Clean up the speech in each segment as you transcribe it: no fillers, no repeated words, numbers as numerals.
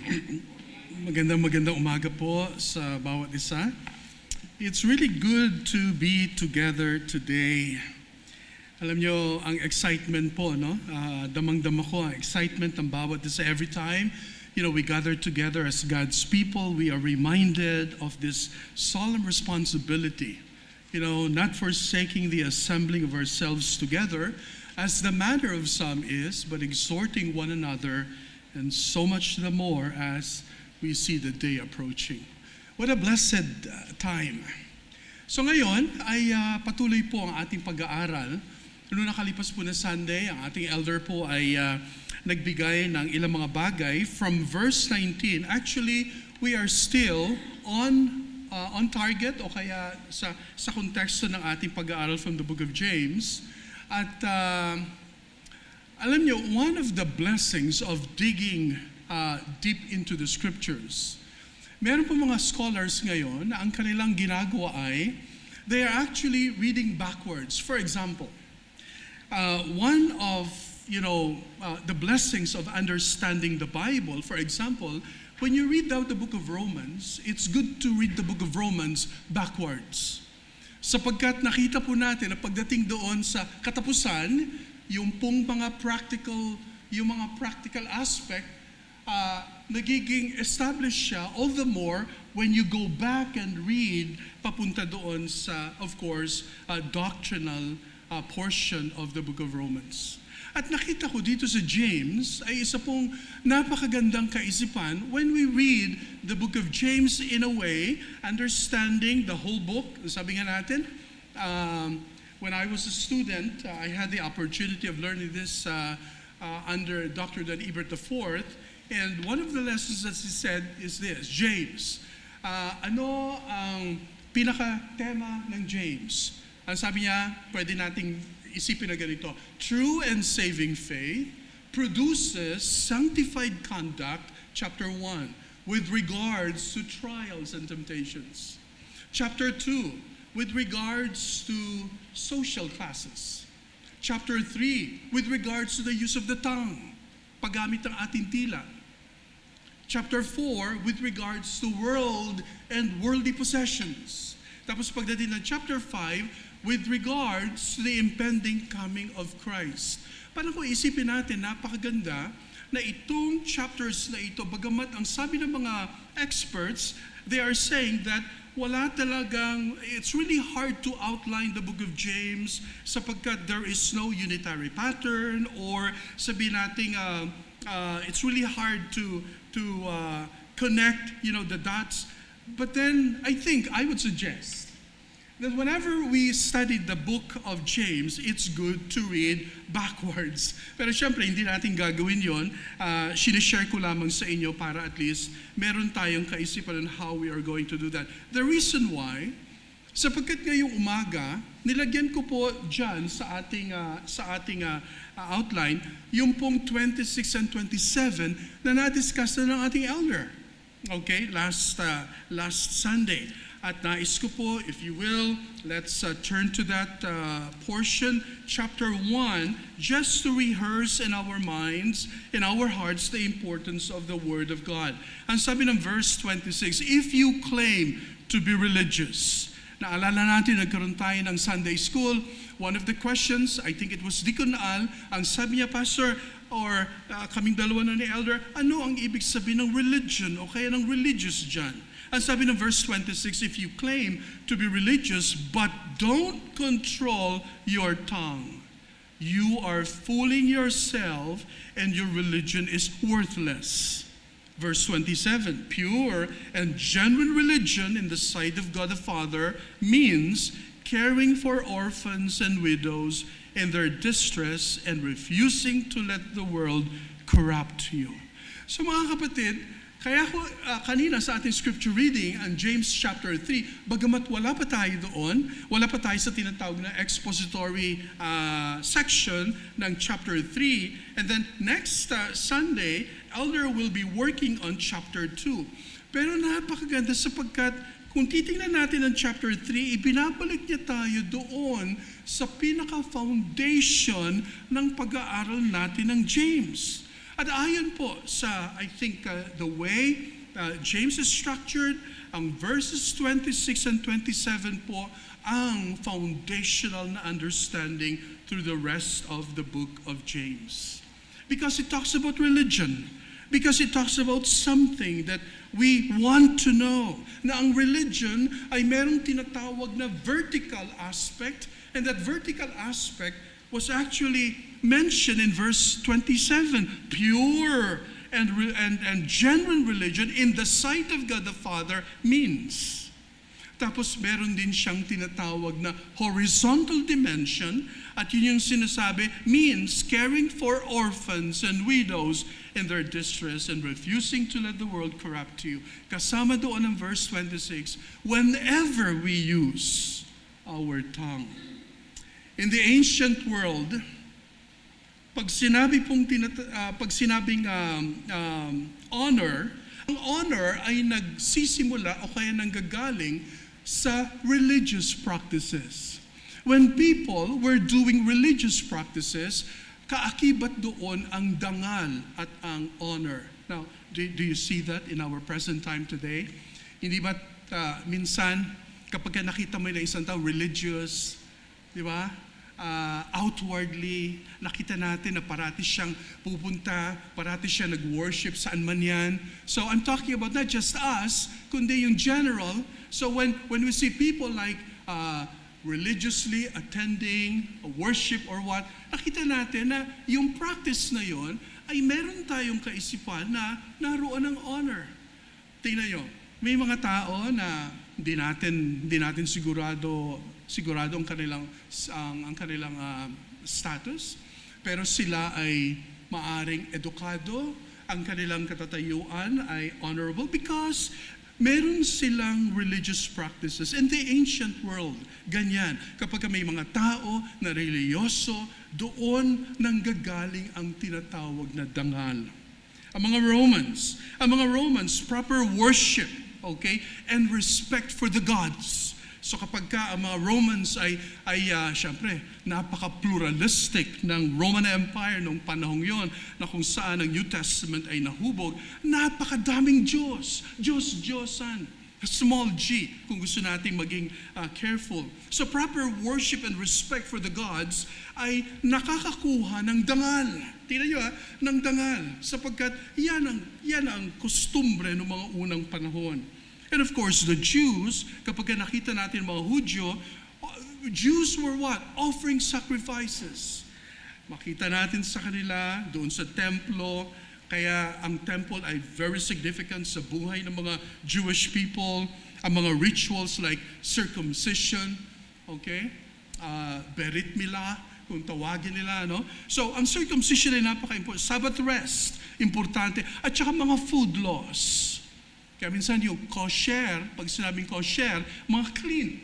Magandang umaga po sa bawat isa. It's really good to be together today. Alam nyo, ang excitement po, no? Damang-dama ko ang excitement ng bawat isa. Every time, we gather together as God's people, we are reminded of this solemn responsibility. Not forsaking the assembling of ourselves together, as the manner of some is, but exhorting one another, and so much the more as we see the day approaching. What a blessed time. So ngayon ay patuloy po ang ating pag-aaral. Noong nakalipas po na Sunday, ang ating elder po ay nagbigay ng ilang mga bagay from verse 19. Actually, we are still on target o kaya sa konteksto ng ating pag-aaral from the book of James. At alam nyo, one of the blessings of digging deep into the scriptures, meron po mga scholars ngayon na ang kanilang ginagawa ay they are actually reading backwards. For example, one of the blessings of understanding the Bible, for example, when you read out the book of Romans, it's good to read the book of Romans backwards. Sapagkat nakita po natin na pagdating doon sa katapusan, yung pong mga practical aspect, nagiging established siya all the more when you go back and read papunta doon sa, of course, doctrinal portion of the book of Romans. At nakita ko dito sa James ay isa pong napakagandang kaisipan when we read the book of James in a way, understanding the whole book. Sabi nga natin, when I was a student, I had the opportunity of learning this under Dr. Dan Ebert IV. And one of the lessons that he said is this: James, ano ang pinaka-tema ng James? Ang sabi niya, pwede nating isipin na ganito: true and saving faith produces sanctified conduct, chapter 1, with regards to trials and temptations. Chapter 2, with regards to social classes. Chapter 3, with regards to the use of the tongue, paggamit ng ating tila. Chapter 4, with regards to world and worldly possessions. Tapos pagdating ng chapter 5, with regards to the impending coming of Christ. Parang kung isipin natin, napakaganda na itong chapters na ito, bagamat ang sabi ng mga experts, they are saying that wala talagang, it's really hard to outline the book of James sapagkat there is no unitary pattern, or sabihin natin, it's really hard to connect, the dots. But then, I would suggest that whenever we study the book of James, it's good to read backwards. Pero syempre, hindi natin gagawin yon. Sinishare ko lamang sa inyo para at least meron tayong kaisipan on how we are going to do that. The reason why, sapagkat ngayong umaga, nilagyan ko po dyan sa ating outline, yung pong 26 and 27 na na-discuss na ng ating elder. Okay, last Sunday. At nais ko po, if you will, let's turn to that portion, chapter 1, just to rehearse in our minds, in our hearts, the importance of the Word of God. Ang sabi ng verse 26, if you claim to be religious. Naalala natin, nagkaroon tayo ng Sunday school. One of the questions, I think it was Deacon Al, ang sabi niya, Pastor, or kaming dalawa na ni Elder, ano ang ibig sabihin ng religion o kaya ng religious dyan? Ang sabi ng verse 26, if you claim to be religious but don't control your tongue, you are fooling yourself and your religion is worthless. Verse 27, pure and genuine religion in the sight of God the Father means caring for orphans and widows in their distress and refusing to let the world corrupt you. So mga kapatid, kaya ko kanina sa ating scripture reading, ang James chapter 3, bagamat wala pa tayo doon, wala pa tayo sa tinatawag na expository section ng chapter 3, and then next Sunday, Elder will be working on chapter 2. Pero napakaganda sapagkat kung titingnan natin ang chapter 3, ibinabalik niya tayo doon sa pinaka-foundation ng pag-aaral natin ng James. At ayon po sa, I think, the way James is structured, ang verses 26 and 27 po ang foundational na understanding through the rest of the book of James. Because it talks about religion. Because it talks about something that we want to know. Na ang religion ay merong tinatawag na vertical aspect, and that vertical aspect was actually mentioned in verse 27. Pure and genuine religion in the sight of God the Father means. Tapos meron din siyang tinatawag na horizontal dimension, at yun yung sinasabi, means caring for orphans and widows in their distress and refusing to let the world corrupt you. Kasama doon ang verse 26, whenever we use our tongue. In the ancient world, pag sinabing honor, ang honor ay nagsisimula o kaya nanggagaling sa religious practices. When people were doing religious practices, kaakibat doon ang dangal at ang honor. Now, do you see that in our present time today? Hindi ba minsan kapag nakita mo na isang tao religious, di ba? Outwardly, nakita natin na parati siyang pupunta, parati siya nag-worship saan man yan. So I'm talking about not just us, kundi yung general. So when we see people like religiously attending a worship or what, nakita natin na yung practice na yon ay meron tayong kaisipan na naroon ng honor. Tingnan nyo, may mga tao na hindi natin sigurado ang kanilang status, pero sila ay maaring edukado, ang kanilang katatayuan ay honorable because meron silang religious practices. In the ancient world, ganyan. Kapag may mga tao na religyoso, doon nanggagaling ang tinatawag na dangal. Ang mga Romans, proper worship, okay, and respect for the gods. So kapag ang mga Romans ay syempre, napaka-pluralistic ng Roman Empire noong panahong yon, na kung saan ang New Testament ay nahubog, napakadaming Diyosan, small g, kung gusto nating maging careful. So proper worship and respect for the gods ay nakakakuha ng dangal. Tingnan nyo ng dangal, sapagkat yan ang kostumbre ng mga unang panahon. And of course, the Jews, kapag nakita natin mga Hudyo, Jews were what? Offering sacrifices. Makita natin sa kanila doon sa templo, kaya ang temple ay very significant sa buhay ng mga Jewish people. Ang mga rituals like circumcision, okay? Berit milah, kung tawagin nila, no? So, ang circumcision ay napaka-important. Sabbath rest, importante. At saka mga food laws. Kaya minsan yung kosher, pag sinabing kosher, mga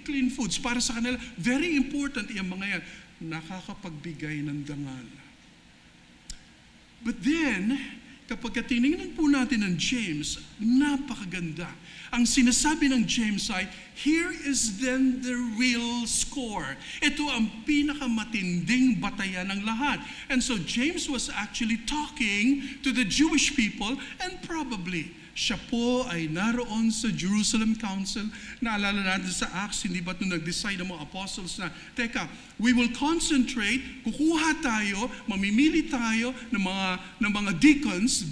clean foods para sa kanila, very important yung mga yan. Nakakapagbigay ng dangal. But then, kapag tinignan po natin ng James, napakaganda. Ang sinasabi ng James ay, here is then the real score. Ito ang pinakamatinding batayan ng lahat. And so James was actually talking to the Jewish people, and probably siya po ay naroon sa Jerusalem Council. Naalala natin sa Acts, hindi ba't nung nag-decide ang mga apostles na, teka, we will concentrate, kukuha tayo, mamimili tayo ng mga deacons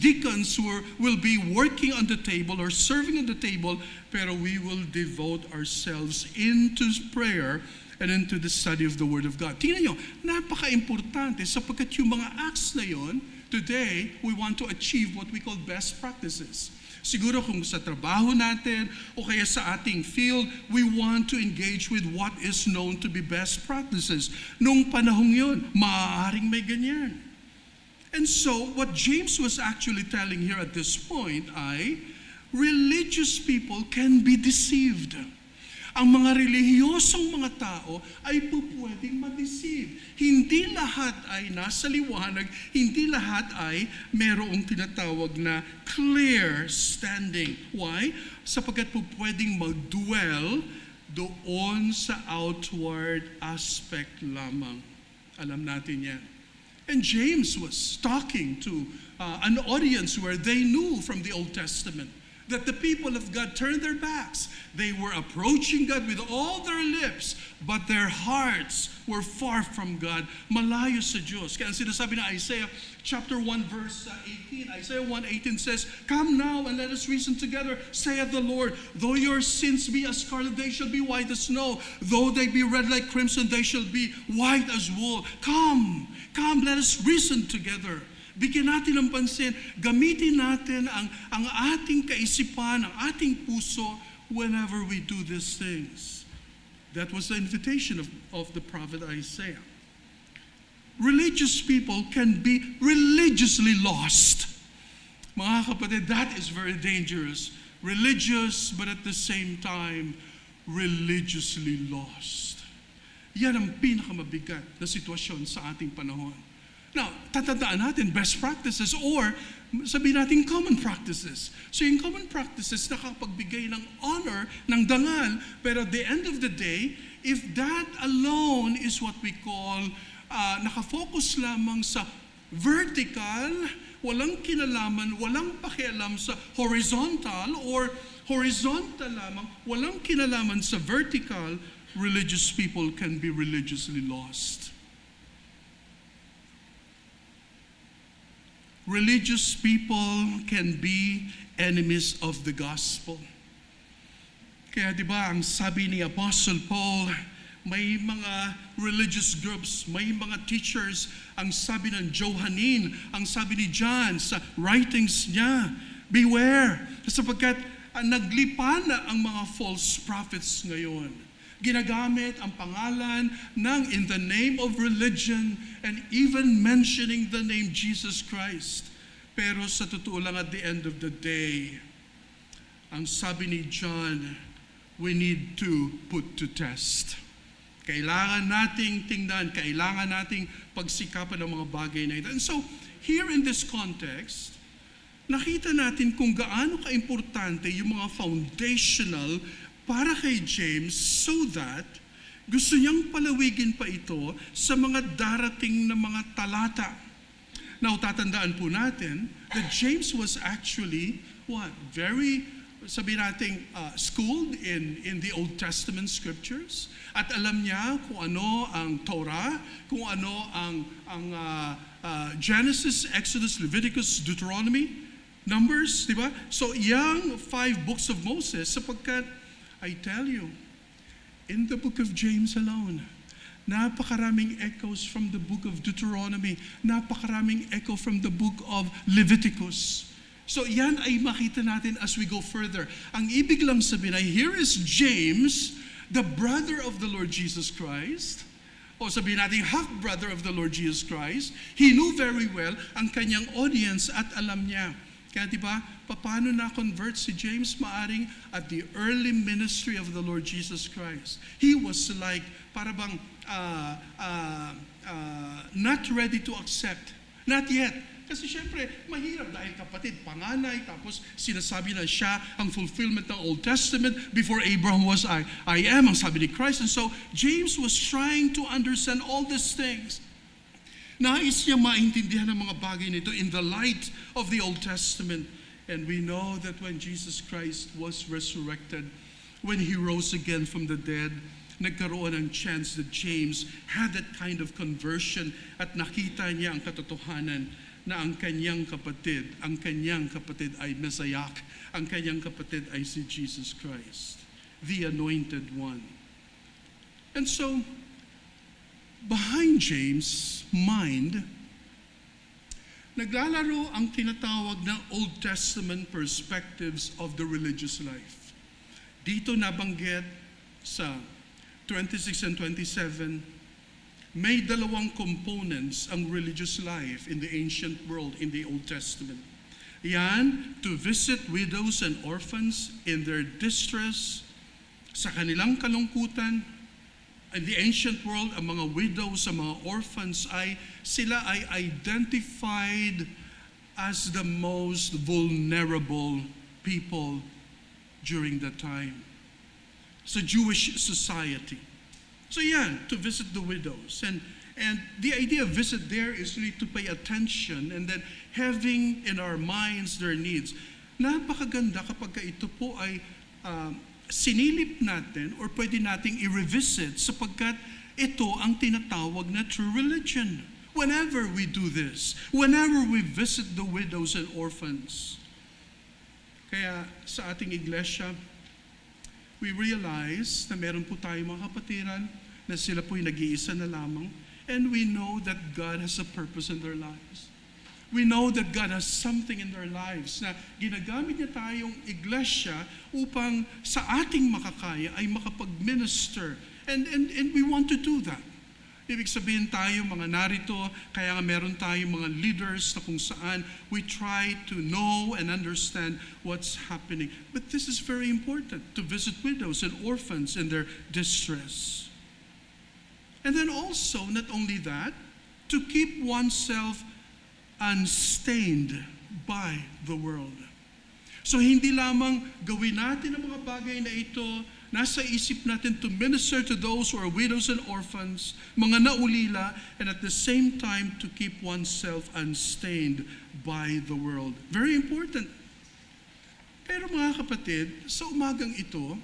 who will be working on the table or serving on the table, pero we will devote ourselves into prayer and into the study of the Word of God. Tingnan nyo, napaka-importante sapagkat yung mga acts na yon, today, we want to achieve what we call best practices. Siguro kung sa trabaho natin o kaya sa ating field, we want to engage with what is known to be best practices. Noong panahong yun, maaaring may ganyan. And so, what James was actually telling here at this point ay, religious people can be deceived. Ang mga relihiyosong mga tao ay pupwedeng ma-deceive. Hindi lahat ay nasa liwanag, hindi lahat ay merong tinatawag na clear standing. Why? Sapagkat pupwedeng mag-dwell doon sa outward aspect lamang. Alam natin yan. And James was talking to an audience where they knew from the Old Testament that the people of God turned their backs. They were approaching God with all their lips, but their hearts were far from God, malayo sa Diyos. Kaya ang sinasabi na Isaiah chapter 1 verse 18, Isaiah 1:18 says, "Come now and let us reason together, saith the Lord. Though your sins be as scarlet, they shall be white as snow. Though they be red like crimson, they shall be white as wool." Come, let us reason together. Bigyan natin ng pansin, gamitin natin ang ating kaisipan, ang ating puso whenever we do these things. That was the invitation of the prophet Isaiah. Religious people can be religiously lost. Mga kapatid, that is very dangerous. Religious, but at the same time, religiously lost. Yan ang pinakamabigat na sitwasyon sa ating panahon. Now, tatandaan natin best practices or sabihin natin common practices. So yung common practices nakapagbigay ng honor, ng dangal, pero at the end of the day, if that alone is what we call nakafocus lamang sa vertical, walang kinalaman, walang pakialam sa horizontal, or horizontal lamang, walang kinalaman sa vertical, religious people can be religiously lost. Religious people can be enemies of the gospel. Kaya di ba ang sabi ni Apostle Paul, may mga religious groups, may mga teachers, ang sabi ng Johannine, ang sabi ni John sa writings niya, beware, sapagkat naglipa na ang mga false prophets ngayon. Ginagamit ang pangalan ng in the name of religion and even mentioning the name Jesus Christ. Pero sa totoo lang at the end of the day, ang sabi ni John, we need to put to test. Kailangan nating tingnan, kailangan nating pagsikapan ng mga bagay na ito. And so, here in this context, nakita natin kung gaano kaimportante yung mga foundational para kay James so that gusto niyang palawigin pa ito sa mga darating na mga talata. Now, tatandaan po natin that James was actually, very, sabihin natin, schooled in the Old Testament scriptures. At alam niya kung ano ang Torah, kung ano ang Genesis, Exodus, Leviticus, Deuteronomy, Numbers, di ba? So, yung 5 books of Moses, sapagkat I tell you, in the book of James alone, napakaraming echoes from the book of Deuteronomy, napakaraming echo from the book of Leviticus. So yan ay makita natin as we go further. Ang ibig lang sabihin ay, here is James, the brother of the Lord Jesus Christ, o sabihin natin half-brother of the Lord Jesus Christ. He knew very well ang kanyang audience at alam niya. Kaya diba, paano na-convert si James? Maaring at the early ministry of the Lord Jesus Christ. He was like, para bang not ready to accept. Not yet. Kasi syempre, mahirap dahil kapatid, panganay, tapos sinasabi na siya ang fulfillment ng Old Testament. Before Abraham was, I am, ang sabi ni Christ. And so, James was trying to understand all these things. Nais niya maintindihan ang mga bagay nito in the light of the Old Testament. And we know that when Jesus Christ was resurrected, when He rose again from the dead, nagkaroon ng chance that James had that kind of conversion at nakita niya ang katotohanan na ang kanyang kapatid ay Mesayak, ang kanyang kapatid ay si Jesus Christ, the Anointed One. And so, behind James' mind, naglalaro ang tinatawag na Old Testament perspectives of the religious life. Dito nabanggit sa 26 and 27, may dalawang components ang religious life in the ancient world in the Old Testament. Yan, to visit widows and orphans in their distress, sa kanilang kalungkutan. In the ancient world, ang mga widows, ang mga orphans sila ay identified as the most vulnerable people during that time sa Jewish society. So yan, to visit the widows. And the idea of visit there is really to pay attention and then having in our minds their needs. Napakaganda kapag ito po ay sinilip natin or pwede nating i-revisit sapagkat ito ang tinatawag na true religion. Whenever we do this, whenever we visit the widows and orphans. Kaya sa ating iglesia, we realize na meron po tayong mga kapatiran na sila po'y nag-iisa na lamang, and we know that God has a purpose in their lives. We know that God has something in their lives na ginagamit niya tayong iglesia upang sa ating makakaya ay makapag-minister. And we want to do that. Ibig sabihin tayo, mga narito, kaya nga meron tayong mga leaders na kung saan we try to know and understand what's happening. But this is very important, to visit widows and orphans in their distress. And then also, not only that, to keep oneself unstained by the world. So hindi lamang gawin natin ang mga bagay na ito, nasa isip natin to minister to those who are widows and orphans, mga naulila, and at the same time to keep oneself unstained by the world. Very important. Pero mga kapatid, sa umagang ito,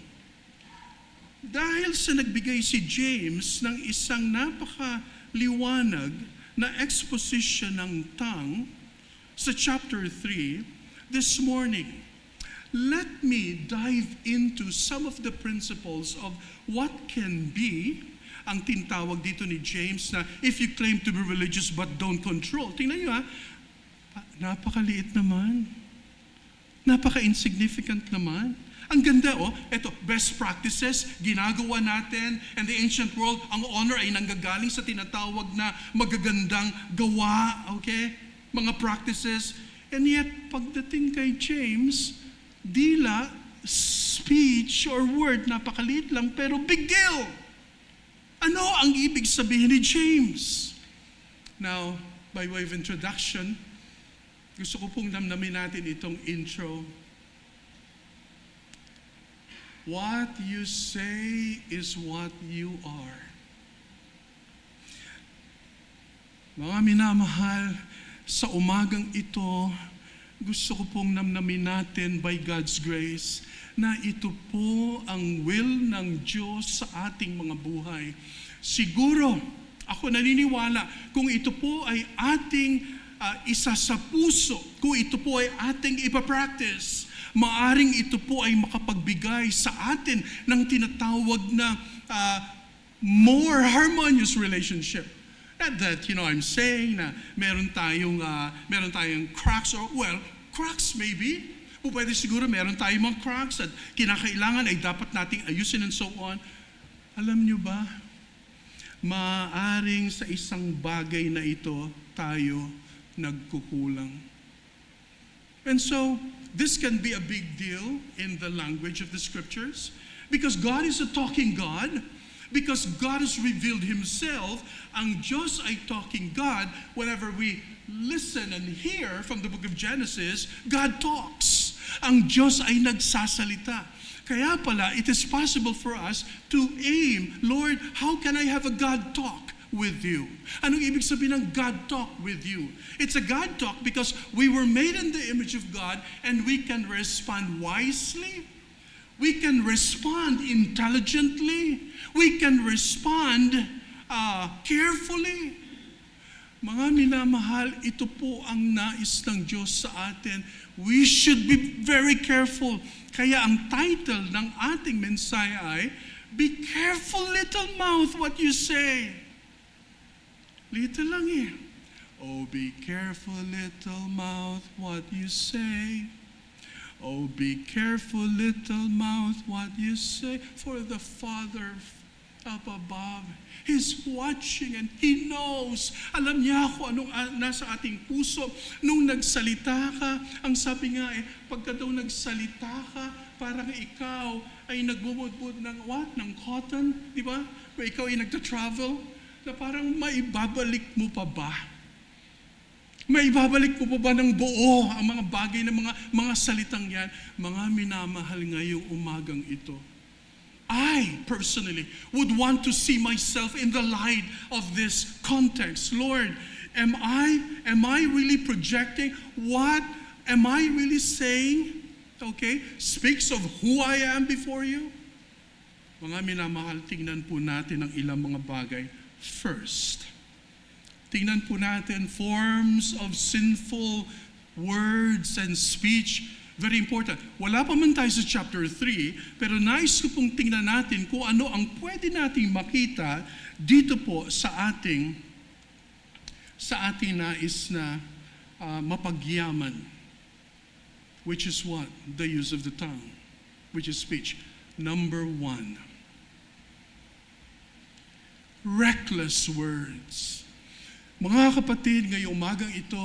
dahil sa nagbigay si James ng isang napakaliwanag na exposition ng tongue sa chapter 3, this morning, let me dive into some of the principles of what can be ang tinatawag dito ni James na if you claim to be religious but don't control. Tingnan nyo napakaliit naman. Napaka-insignificant naman. Ang ganda, eto, best practices, ginagawa natin, and the ancient world, ang honor ay nanggagaling sa tinatawag na magagandang gawa, okay? Mga practices. And yet, pagdating kay James, dila, speech or word, napakaliit lang, pero big deal. Ano ang ibig sabihin ni James? Now, by way of introduction, gusto ko pong namnamin natin itong intro. What you say is what you are. Mga minamahal, sa umagang ito, gusto ko pong namnamin natin by God's grace na ito po ang will ng Diyos sa ating mga buhay. Siguro, ako naniniwala, kung ito po ay ating isa sa puso, kung ito po ay ating ipapractice, maaring ito po ay makapagbigay sa atin ng tinatawag na more harmonious relationship. Not that, I'm saying na meron tayong cracks or, cracks maybe. O pwede siguro meron tayong mga cracks at kinakailangan ay dapat nating ayusin and so on. Alam nyo ba, maaaring sa isang bagay na ito tayo nagkukulang. And so, this can be a big deal in the language of the scriptures because God is a talking God. Because God has revealed Himself, ang Diyos ay talking God. Whenever we listen and hear from the book of Genesis, God talks. Ang Diyos ay nagsasalita. Kaya pala, it is possible for us to aim, Lord, how can I have a God talk with you? Anong ibig sabihin ng God talk with you? It's a God talk because we were made in the image of God and we can respond wisely. We can respond intelligently. We can respond carefully. Mga minamahal, ito po ang nais ng Diyos sa atin. We should be very careful. Kaya ang title ng ating mensahe ay, Be careful, little mouth, what you say. Little lang Oh, be careful, little mouth, what you say. Oh, be careful, little mouth, what you say, for the Father up above is watching and He knows. Alam niya kung anong nasa ating puso. Nung nagsalita ka, ang sabi nga pagka daw nagsalita ka, parang ikaw ay nagbubudbud ng what? Ng cotton, di ba? O ikaw ay nagta-travel, na parang maibabalik mo pa ba? Maibabalik mo pa ba ng buo ang mga bagay ng mga salitang yan? Mga minamahal ngayong umagang ito. I personally would want to see myself in the light of this context. Lord, Am I really projecting? What am I really saying? Okay? Speaks of who I am before you. Mga minamahal, tingnan po natin ang ilang mga bagay. First, tingnan po natin forms of sinful words and speech. Very important. Wala pa man tayo sa chapter 3, pero nais ko pong tingnan natin kung ano ang pwede nating makita dito po sa ating nais na mapagyaman. Which is what? The use of the tongue, which is speech. Number 1, reckless words. Mga kapatid, ngayong umagang ito,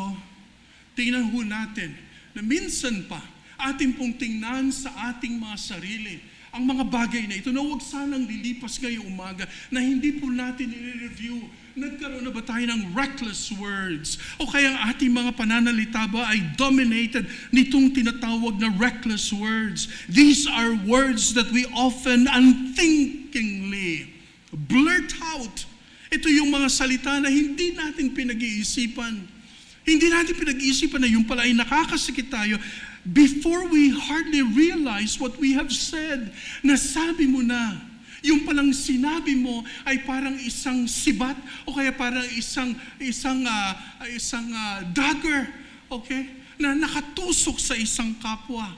tingnan ho natin na minsan pa ating pong tingnan sa ating mga sarili ang mga bagay na ito na huwag sanang lilipas ngayong umaga na hindi po natin i-review. Nagkaroon na ba tayo ng reckless words? O kaya ang ating mga pananalita ba ay dominated nitong tinatawag na reckless words? These are words that we often unthinkingly blurt out. Ito yung mga salita na hindi natin pinag-iisipan. Hindi natin pinag-iisipan na yung pala ay nakakasakit tayo before we hardly realize what we have said. Nasabi mo na. Yung palang sinabi mo ay parang isang sibat o kaya parang isang dagger, okay? Na nakatusok sa isang kapwa.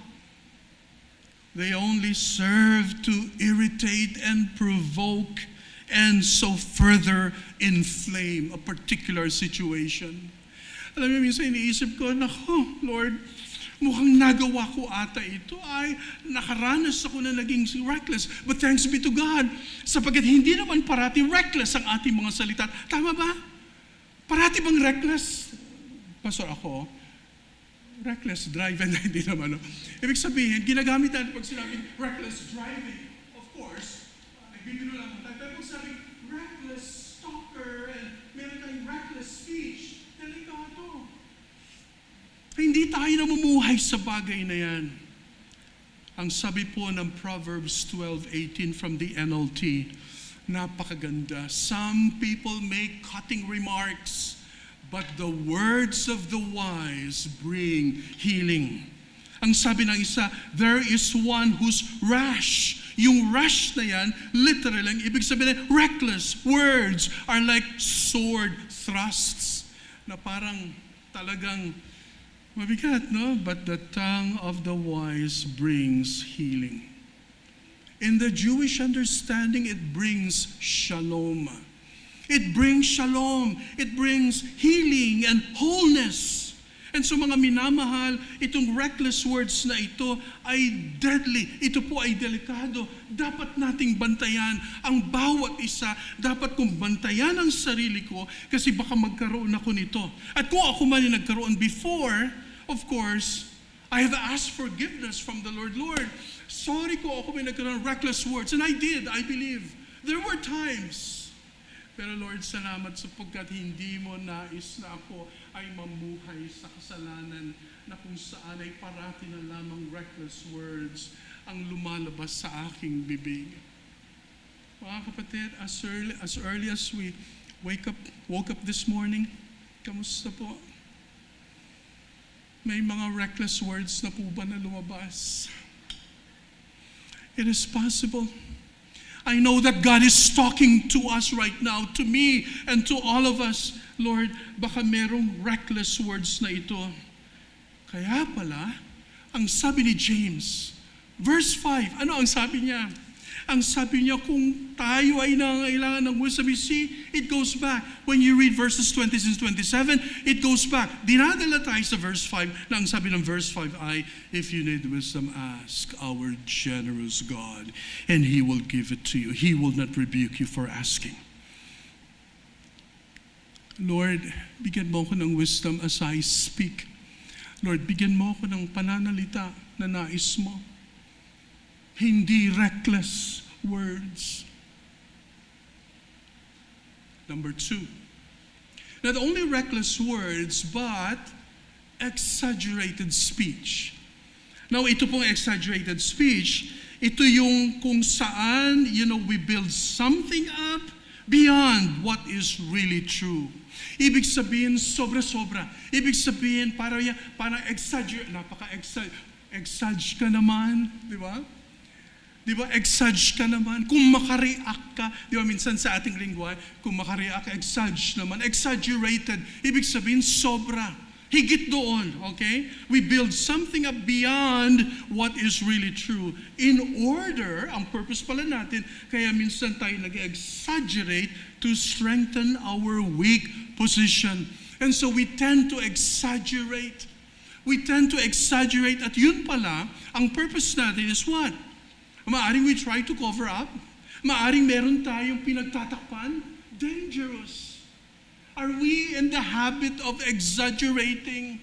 They only serve to irritate and provoke and so further inflame a particular situation. Alam mo, minsan iniisip ko, nako, Lord, mukhang nagawa ko ata ito ay nakaranas ako na naging reckless. But thanks be to God, sapagkat hindi naman parati reckless ang ating mga salita. Tama ba? Parati bang reckless? Pastor, ako, reckless driving, hindi naman. No? Ibig sabihin, ginagamit natin pag sinabing reckless driving. Of course, nagbibiro lang tayo. Pero pag sinabing reckless stalker and meron tayong reckless speech, delikado. Hindi tayo namumuhay sa bagay na yan. Ang sabi po ng Proverbs 12:18 from the NLT, napakaganda. Some people make cutting remarks, but the words of the wise bring healing. Ang sabi ng isa, there is one who's rash. Yung rash na yan, literal ang ibig sabihin, reckless words are like sword thrusts. Na parang talagang mabigat, no? But the tongue of the wise brings healing. In the Jewish understanding, it brings shalom. It brings shalom. It brings healing and wholeness. And so mga minamahal, itong reckless words na ito ay deadly. Ito po ay delikado. Dapat nating bantayan ang bawat isa. Dapat kong bantayan ang sarili ko kasi baka magkaroon ako nito. At kung ako man ay nagkaroon before, of course, I have asked forgiveness from the Lord. Lord, sorry ko ako may nagkaroon reckless words. And I did, I believe. There were times. Pero Lord, salamat sapagkat hindi mo nais na ako ay mamuhay sa kasalanan na kung saan ay parati na lamang reckless words ang lumalabas sa aking bibig. Mga kapatid, as early as we woke up this morning, kamusta po? May mga reckless words na po ba na lumabas? It is possible. I know that God is talking to us right now, to me and to all of us. Lord, baka merong reckless words na ito. Kaya pala, ang sabi ni James, verse 5, ano ang sabi niya? Ang sabi niya, kung tayo ay nangangailangan ng wisdom, you see, it goes back. When you read verses 26 and 27, it goes back. Dinadala tayo sa verse 5, na ang sabi ng verse 5 ay, if you need wisdom, ask our generous God, and He will give it to you. He will not rebuke you for asking. Lord, bigyan mo ko ng wisdom as I speak. Lord, bigyan mo ko ng pananalita na nais mo. Hindi reckless words. Number 2, not only reckless words, but exaggerated speech. Now, ito pong exaggerated speech, ito yung kung saan, we build something up beyond what is really true. Ibig sabihin, sobra-sobra. Ibig sabihin, parang exaggerate, exage ka naman, di ba? Di ba, exage ka naman. Kung makareact ka, di ba, minsan sa ating lingwa, kung makareact ka, exage naman. Exaggerated. Ibig sabihin, sobra. Higit doon, okay? We build something up beyond what is really true. In order, ang purpose pala natin, kaya minsan tayo nag-exaggerate to strengthen our weak position. And so we tend to exaggerate. We tend to exaggerate at yun pala, ang purpose natin is what? Maaring we try to cover up. Maaring meron tayong pinagtatakpan. Dangerous. Are we in the habit of exaggerating?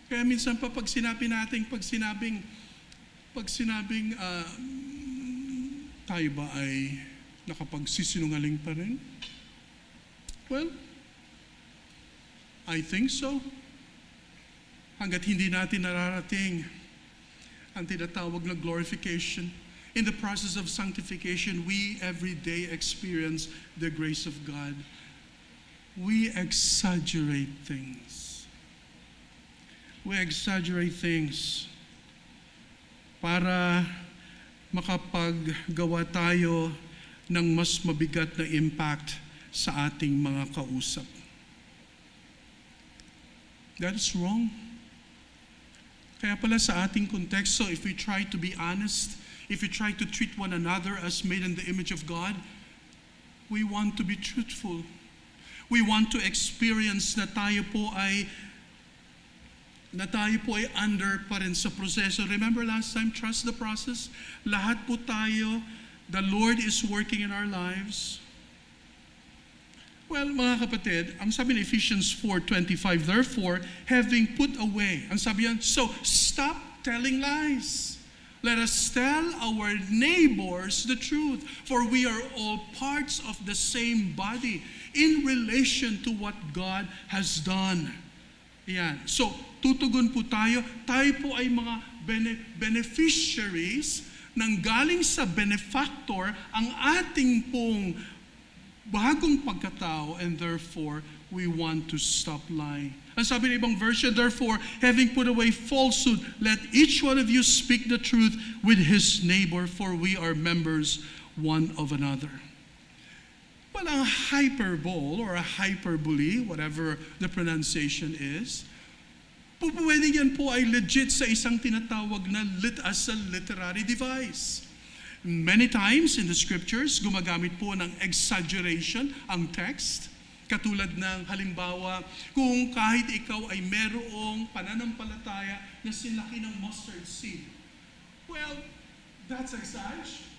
Kaya minsan pa pag sinabing tayo ba ay nakapagsisinungaling pa rin? Well, I think so. Hanggat hindi natin nararating ang tinatawag na glorification. In the process of sanctification, we every day experience the grace of God. We exaggerate things. We exaggerate things para makapaggawa tayo ng mas mabigat na impact sa ating mga kausap. That is wrong. Kaya pala sa ating konteksto, if we try to be honest, if we try to treat one another as made in the image of God, we want to be truthful. We want to experience na tayo po ay under pa rin sa proseso. Remember last time, trust the process. Lahat po tayo, the Lord is working in our lives. Well, mga kapatid, ang sabi ni Ephesians 4:25, therefore, having put away, ang sabi yan, so stop telling lies. Let us tell our neighbors the truth, for we are all parts of the same body in relation to what God has done. Yan. So, tutugon po tayo po ay mga beneficiaries ng galing sa benefactor ang ating pong bagong pagkatao, and therefore, we want to stop lying. Ang sabi ng ibang version, therefore, having put away falsehood, let each one of you speak the truth with his neighbor, for we are members one of another. Well, ang hyperbole or a hyperbole, whatever the pronunciation is, pwede yan po ay legit sa isang tinatawag na as a literary device. Many times in the scriptures, gumagamit po ng exaggeration ang text. Katulad ng halimbawa, kung kahit ikaw ay merong pananampalataya na sinlaki ng mustard seed. Well, that's exaggeration.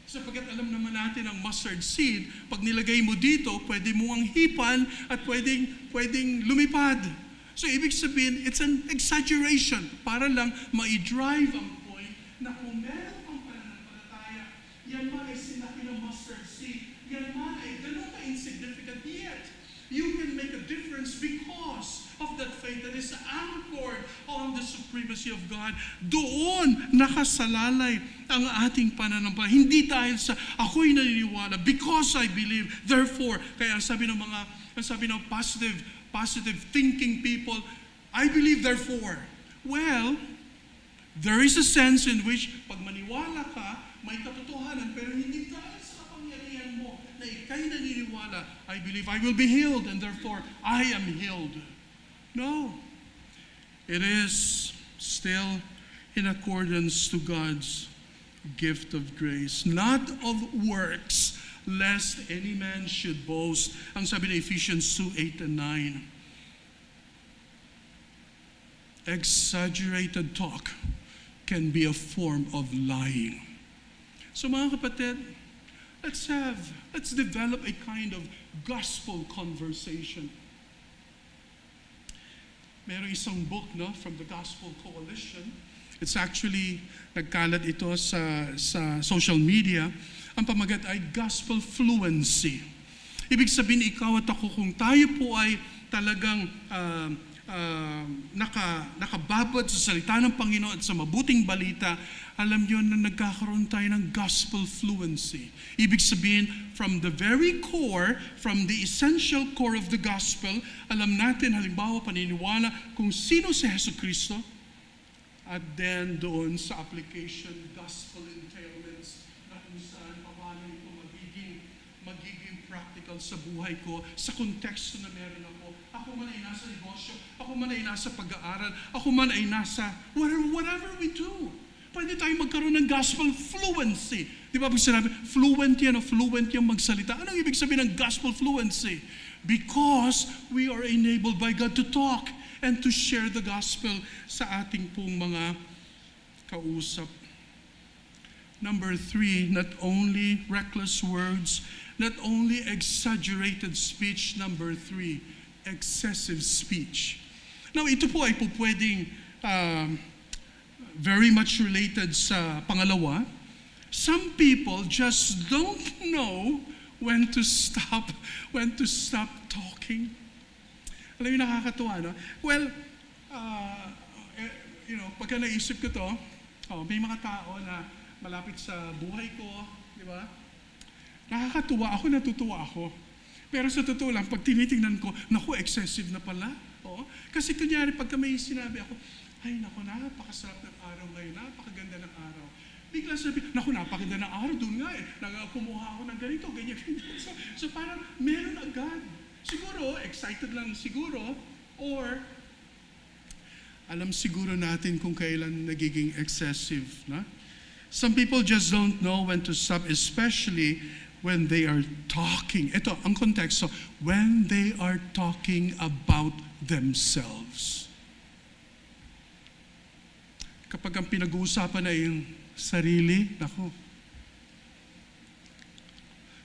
Sapagkat alam naman natin ang mustard seed, pag nilagay mo dito, pwede mo ang hipan at pwedeng lumipad. So ibig sabihin, it's an exaggeration para lang ma-drive ang point na kung meron kang pananampalataya, yan man ay sinlaki ng mustard seed, yan man ay ganun ka-insignificant, yet you can make a difference because of that faith that is anchored on the supremacy of God. Doon nakasalalay ang ating pananampalataya. Hindi dahil sa ako'y naniniwala, because I believe, therefore, kaya sabi ng positive thinking people, I believe therefore. Well, there is a sense in which pag maniwala ka, may katotohanan, pero hindi dahil sa kapangyarihan mo na ika'y naniniwala, I believe I will be healed and therefore I am healed. No. It is still in accordance to God's gift of grace, not of works, lest any man should boast. Ang sabi ng Ephesians 2:8 and 9. Exaggerated talk can be a form of lying. So mga kapatid, let's develop a kind of gospel conversation. Meron isang book, no, from the Gospel Coalition. It's actually, nagkalat ito sa social media. Ang pamagat ay gospel fluency. Ibig sabihin, ikaw at ako, kung tayo po ay talagang nakababad sa salita ng Panginoon at sa mabuting balita, alam niyo na nagkakaroon tayo ng gospel fluency. Ibig sabihin, from the very core, from the essential core of the gospel, alam natin, halimbawa, paniniwala kung sino si Jesucristo, at then doon sa application, gospel entailments, na kung saan, paano ito magiging practical sa buhay ko, sa konteksto na meron ako. Ako man ay nasa negosyo, ako man ay nasa pag-aaral, ako man ay nasa whatever we do. Pwede tayong magkaroon ng gospel fluency. Di ba pag sinabi, fluent yan o fluent yung magsalita? Anong ibig sabihin ng gospel fluency? Because we are enabled by God to talk and to share the gospel sa ating pong mga kausap. Number 3, not only reckless words, not only exaggerated speech. Number 3, excessive speech. Now, ito po ay po pwedeng very much related sa pangalawa. Some people just don't know when to stop talking. Alam mo, nakakatuwa, no? Well, pagka naisip ko to, may mga tao na malapit sa buhay ko, di ba? Nakakatuwa ako, natutuwa ako. Pero sa totoo lang, pag tinitingnan ko, naku, excessive na pala. Kasi kunyari, pagka may sinabi ako, ay naku, napakasarap ng araw ngayon, napakaganda ng araw. Bigla sabi, naku, napakaganda ng araw, doon nga kumuha ako ng ganito, ganyan. So parang meron agad. Siguro, excited lang siguro, or alam siguro natin kung kailan nagiging excessive. Na? Some people just don't know when to stop, especially when they are talking. Ito, ang konteksto, when they are talking about themselves. Kapag ang pinag-uusapan na yung sarili, naku,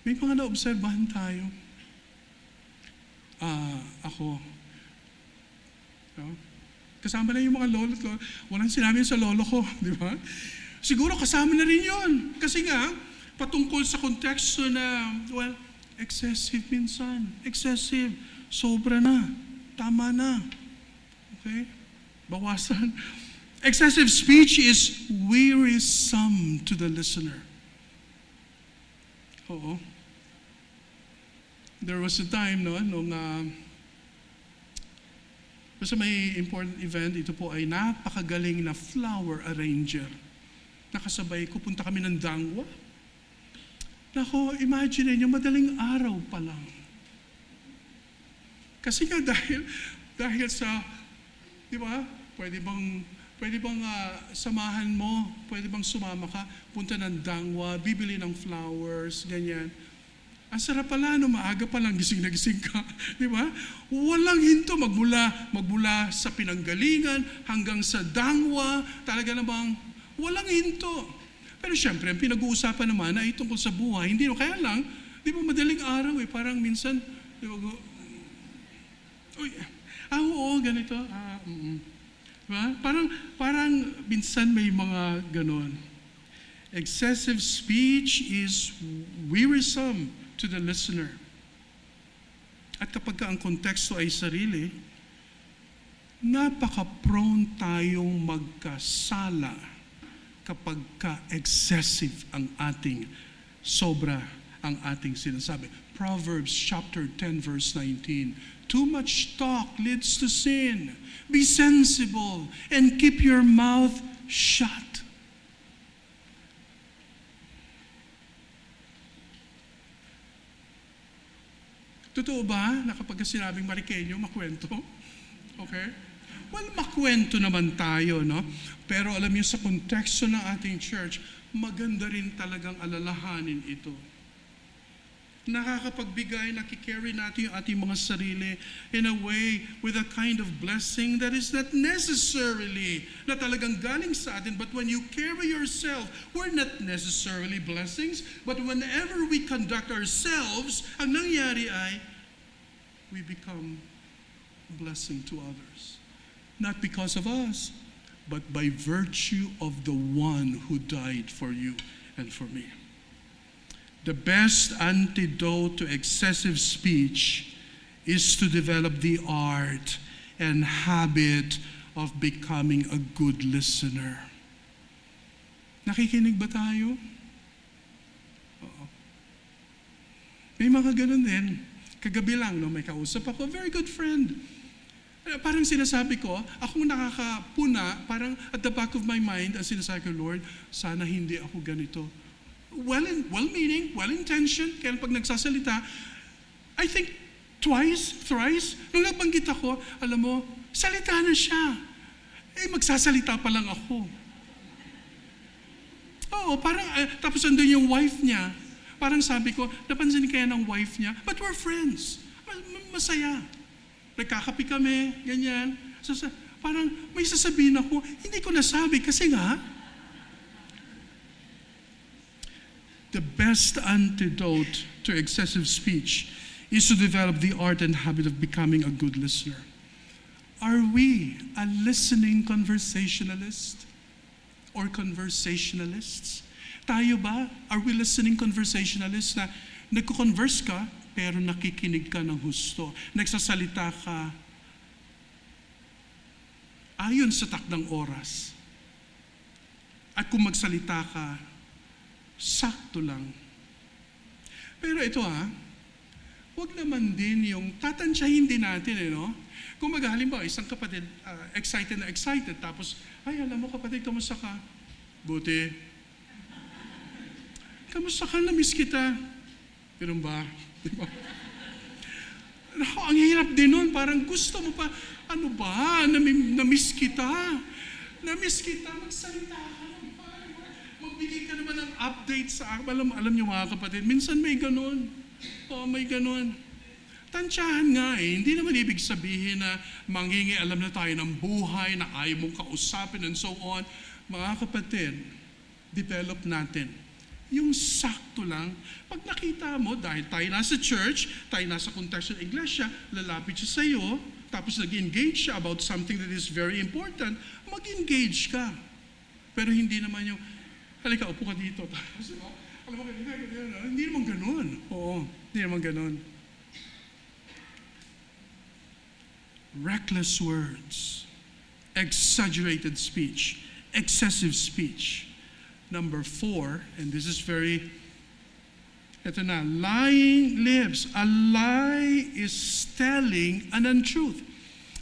may mga naobserbahan tayo. Ako, kasama na yung mga lolo at lolo. Walang sinabi sa lolo ko, di ba? Siguro kasama na rin yun. Kasi nga, patungkol sa konteksto na, well, excessive minsan. Excessive. Sobra na. Tama na. Okay? Bawasan. Excessive speech is wearisome to the listener. Oo. There was a time, nung basta may important event, ito po ay napakagaling na flower arranger. Nakasabay ko, punta kami ng Dangwa. Nako, imagine niyo, madaling araw pa lang. Kasi nga dahil sa, di ba, pwede bang samahan mo, pwede bang sumama ka, punta ng Dangwa, bibili ng flowers, ganyan. Ang sarap pala, maaga pa lang, gising na gising ka, di ba? Walang hinto, magmula sa pinanggalingan hanggang sa Dangwa, talaga namang walang hinto. Pero syempre, ang pinag-uusapan naman ay tungkol sa buhay. Hindi, kaya lang, di ba madaling araw parang minsan, di ba, oo, ganito, diba? Parang minsan may mga ganon. Excessive speech is wearisome to the listener. At kapag ang konteksto ay sarili, napaka-prone tayong magkasala kapag ka-excessive ang ating sobra ang ating sinasabi. Proverbs chapter 10 verse 19. Too much talk leads to sin. Be sensible and keep your mouth shut. Totoo ba na kapag sinabing Marikenyo, makwento? Okay? Well, makwento naman tayo, no? Pero alam niyo, sa konteksto ng ating church, maganda rin talagang alalahanin ito. Nakakapagbigay, nakikarry natin yung ating mga sarili in a way with a kind of blessing that is not necessarily na talagang galing sa atin, but when you carry yourself, we're not necessarily blessings, but whenever we conduct ourselves, ang nangyari ay we become blessing to others. Not because of us, but by virtue of the one who died for you and for me. The best antidote to excessive speech is to develop the art and habit of becoming a good listener. Nakikinig ba tayo? Oo. May mga ganun din. Kagabi lang, no, may kausap ako, very good friend. Parang sinasabi ko, akong nakakapuna, parang at the back of my mind, ang sinasabi ko, Lord, sana hindi ako ganito. Well-meaning, well-intentioned, kaya pag nagsasalita, I think twice, thrice, nung nabanggit ako, alam mo, salita na siya. Magsasalita pa lang ako. Oo, parang, tapos andun yung wife niya. Parang sabi ko, napansin kaya ng wife niya, but we're friends. Masaya. Nagkakapi kami, ganyan. So, parang may sasabihin ako, hindi ko nasabi kasi nga, the best antidote to excessive speech is to develop the art and habit of becoming a good listener. Are we a listening conversationalist or conversationalists? Tayo ba? Are we listening conversationalists na nagko-converse ka pero nakikinig ka ng husto? Nagsasalita ka ayon sa takdang oras. At kung magsalita ka, sakto lang. Pero ito wag naman din yung tatansyahin din natin, no? Kung halimbawa, isang kapatid, excited, tapos, ay, alam mo kapatid, kamusta ka? Buti. Kamusta ka? Na-miss kita. Ganun ba? Diba? Ang hirap din nun, parang gusto mo pa, ano ba? Na-miss kita. Na-miss kita, magsalita ka. Magbigay ka naman ng update sa akin. Alam niyo mga kapatid, minsan may ganun. May ganun. Tansyahan nga Hindi naman ibig sabihin na manghingi alam na tayo ng buhay, na ayaw mong kausapin and so on. Mga kapatid, develop natin. Yung sakto lang, pag nakita mo, dahil tayo nasa church, tayo nasa contextual iglesia, lalapit siya sa iyo, tapos nag-engage siya about something that is very important, mag-engage ka. Pero hindi naman yung, halika, upo ka dito. Tapos, alam mo, hindi naman ganun. Oo, hindi naman ganun. Reckless words, exaggerated speech, excessive speech. Number 4, and this is lying lips. A lie is telling an untruth.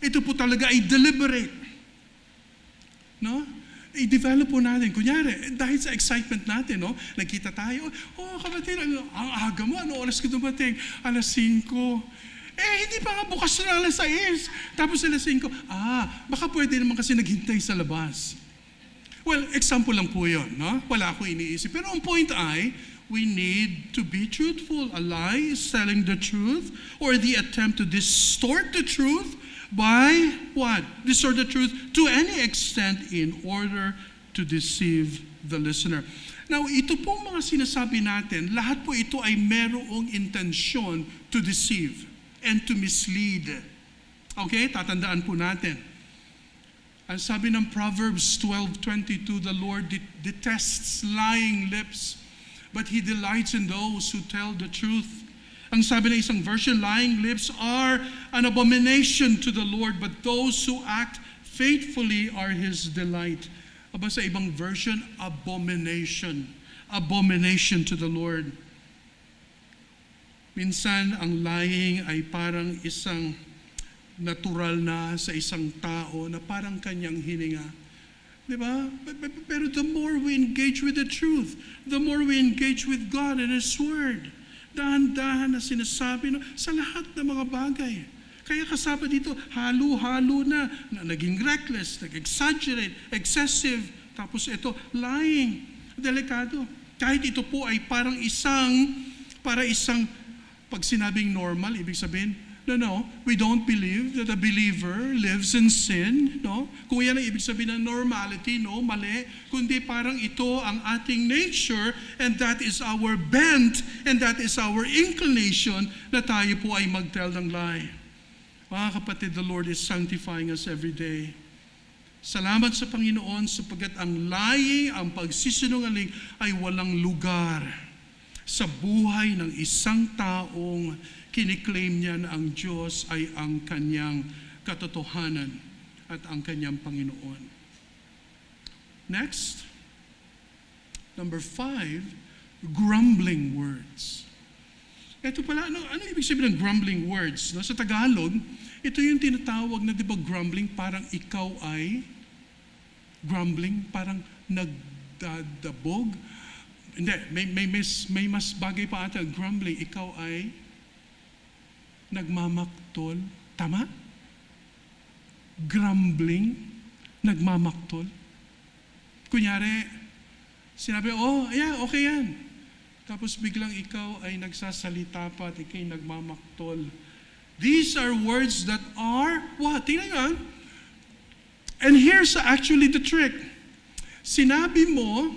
Ito po talaga ay deliberate. No? I-develop po natin. Kunyari, dahil sa excitement natin, no? Nagkita tayo, kapatid, ang aga mo, ano oras ka dumating? 5:00. Hindi pa nga bukas na 6:00. Tapos 5:00, baka pwede naman kasi naghintay sa labas. Well, example lang po yun, no? Wala ako iniisip. Pero ang point ay, we need to be truthful. A lie is telling the truth or the attempt to distort the truth by what? Distort the truth to any extent in order to deceive the listener. Now, ito pong mga sinasabi natin, lahat po ito ay merong intensyon to deceive and to mislead. Okay? Tatandaan po natin. Ang sabi ng Proverbs 12:22, the Lord detests lying lips, but He delights in those who tell the truth. Ang sabi ng isang version, lying lips are an abomination to the Lord, but those who act faithfully are His delight. Aba sa ibang version, abomination. Abomination to the Lord. Minsan, ang lying ay parang isang natural na sa isang tao na parang kanyang hininga. Diba? Pero the more we engage with the truth, the more we engage with God and His Word, dahan-dahan na sinasabi sa lahat ng mga bagay. Kaya kasama dito, halo-halo na naging reckless, nag-exaggerate, excessive, tapos ito, lying, delikado. Kahit ito po ay parang isang, pag sinabing normal, ibig sabihin, no, we don't believe that a believer lives in sin, no? Kung yan ang ibig sabihin ng normality, no, mali, kundi parang ito ang ating nature, and that is our bent, and that is our inclination, na tayo po ay mag-tell ng lie. Mga kapatid, the Lord is sanctifying us every day. Salamat sa Panginoon sapagkat ang lying, ang pagsisinungaling ay walang lugar sa buhay ng isang taong kiniklaim niya na ang Diyos ay ang kanyang katotohanan at ang kanyang Panginoon. Next, number 5, grumbling words. Ito pala, ano ibig sabihin ng grumbling words? No? Sa Tagalog, ito yung tinatawag na, di ba, grumbling, parang ikaw ay grumbling, parang nagdadabog. Hindi, may mas bagay pa ata, grumbling, ikaw ay nagmamaktol. Tama? Grumbling, nagmamaktol. Kunyari, sinabi, oh, yeah, okay yan. Tapos biglang ikaw ay nagsasalita pa at ikay nagmamaktol. These are words that are, what? Tingnan nyo. And here's actually the trick. Sinabi mo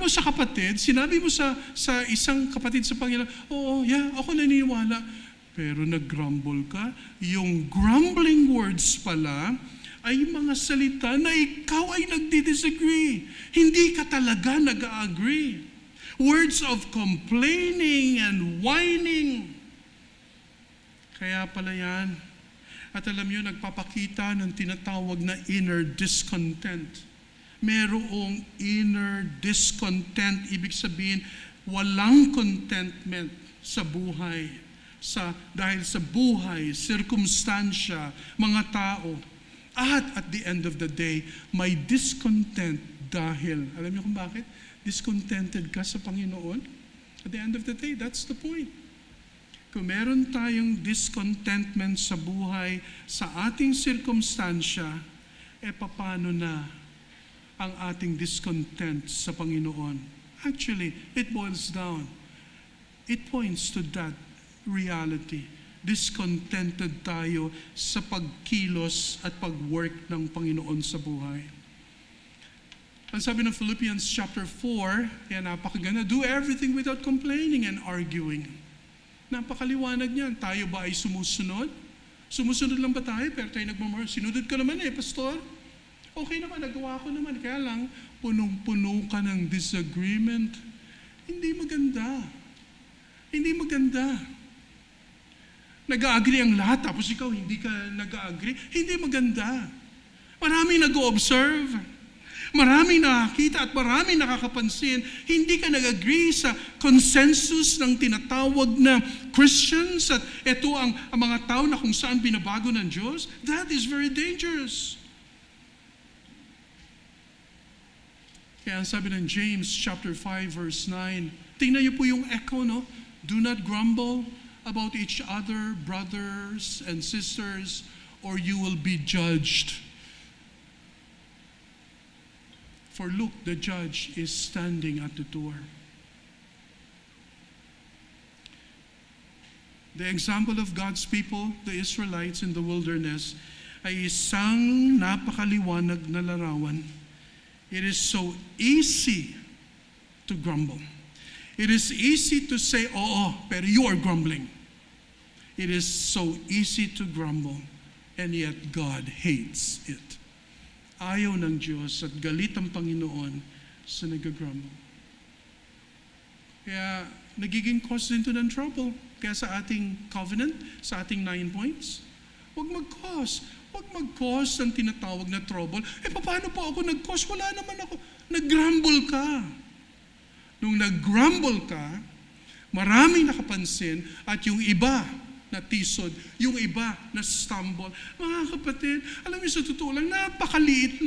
sa kapatid, sinabi mo sa isang kapatid sa Panginoon, oo, yeah, ako naniniwala. Pero nag-grumble ka. Yung grumbling words pala ay mga salita na ikaw ay nagdi-disagree. Hindi ka talaga nag-agree. Words of complaining and whining. Kaya pala yan. At alam niyo, nagpapakita ng tinatawag na inner discontent. Merong inner discontent, ibig sabihin, walang contentment sa buhay. Dahil sa buhay, sirkumstansya, mga tao. At the end of the day, may discontent dahil, alam niyo kung bakit? Discontented ka sa Panginoon? At the end of the day, that's the point. Kung meron tayong discontentment sa buhay, sa ating sirkumstansya, paano na ang ating discontent sa Panginoon? Actually, it boils down. It points to that reality. Discontented tayo sa pagkilos at pag-work ng Panginoon sa buhay. Ang sabi ng Philippians chapter 4, yan napakaganda, do everything without complaining and arguing. Napakaliwanag niyan. Tayo ba ay sumusunod? Sumusunod lang ba tayo? Pero tayo nagmamahal. Sinunod ka naman pastor. Okay naman, nagawa ko naman. Kaya lang, punong-puno ka ng disagreement. Hindi maganda. Hindi maganda. Nag-agree ang lahat, tapos ikaw hindi ka nag-agree. Hindi maganda. Maraming nag-observe. Maraming nakakita at maraming nakakapansin, hindi ka nag-agree sa consensus ng tinatawag na Christians at ito ang mga tao na kung saan binabago ng Diyos. That is very dangerous. Kaya ang sabi ng James chapter 5 verse 9, tingnan niyo po yung echo, no? Do not grumble about each other, brothers and sisters, or you will be judged. For look, the judge is standing at the door. The example of God's people, the Israelites in the wilderness, ay isang napakaliwanag na larawan. It is so easy to grumble. It is easy to say, oo, pero you are grumbling. It is so easy to grumble, and yet God hates it. Ayaw ng Diyos at galit ang Panginoon sa nag-grumble. Kaya nagiging cause din ito ng trouble. Kaya sa ating covenant, sa ating 9 points, huwag mag-cause. Huwag mag-cause ng tinatawag na trouble. Paano po ako nag-cause? Wala naman ako. Nag-grumble ka. Nung nag-grumble ka, maraming nakapansin at yung iba na tisod, yung iba na stumble. Mga kapatid, alam niyo sa totoo lang, napakaliit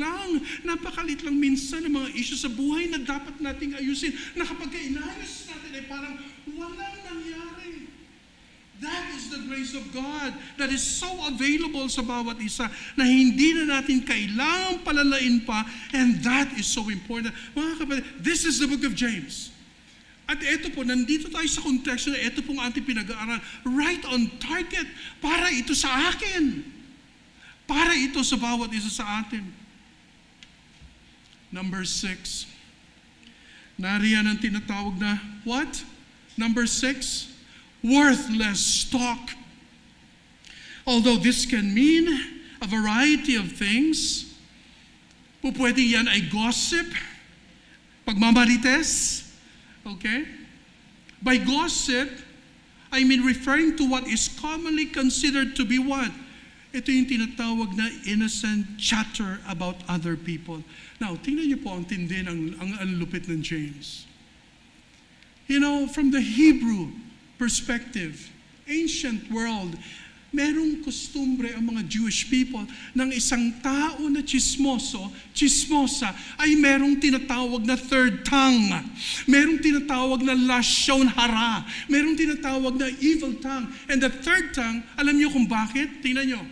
lang minsan ng mga issue sa buhay na dapat nating ayusin, na kapag inayos natin ay parang walang nangyari. That is the grace of God that is so available sa bawat isa na hindi na natin kailangang palalain pa, and that is so important. Mga kapatid, this is the book of James. At ito po, nandito tayo sa konteksto na ito pong ating pinag-aaral. Right on target. Para ito sa akin. Para ito sa bawat isa sa atin. Number 6. Nariyan ang tinatawag na, what? Number 6. Worthless talk. Although this can mean a variety of things, pwede yan ay gossip, pagmamarites. Okay? By gossip, I mean referring to what is commonly considered to be what? Ito yung tinatawag na innocent chatter about other people. Now, tingnan niyo po ang tindi ang lupit ng James. You know, from the Hebrew perspective, ancient world, merong kostumbre ang mga Jewish people ng isang tao na chismosa, ay merong tinatawag na third tongue. Merong tinatawag na lashon hara. Merong tinatawag na evil tongue. And the third tongue, alam niyo kung bakit? Tingnan niyo.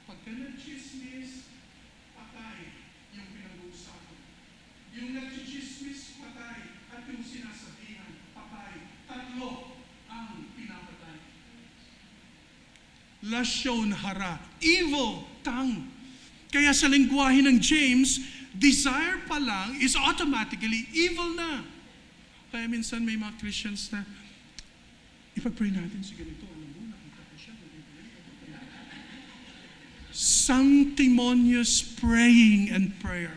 Pagka na-chismis, patay yung pinag-uusapan. Yung na-chismis, patay. At yung sinasabihan, patay. Tatlo ang pinapatay. Lashon hara, evil tongue. Kaya sa lengguwahe ng James, desire pa lang is automatically evil na. Kaya minsan may mga Christians na, ipag-pray natin si ganito, alam mo, nakita ko siya. Sanctimonious praying and prayer.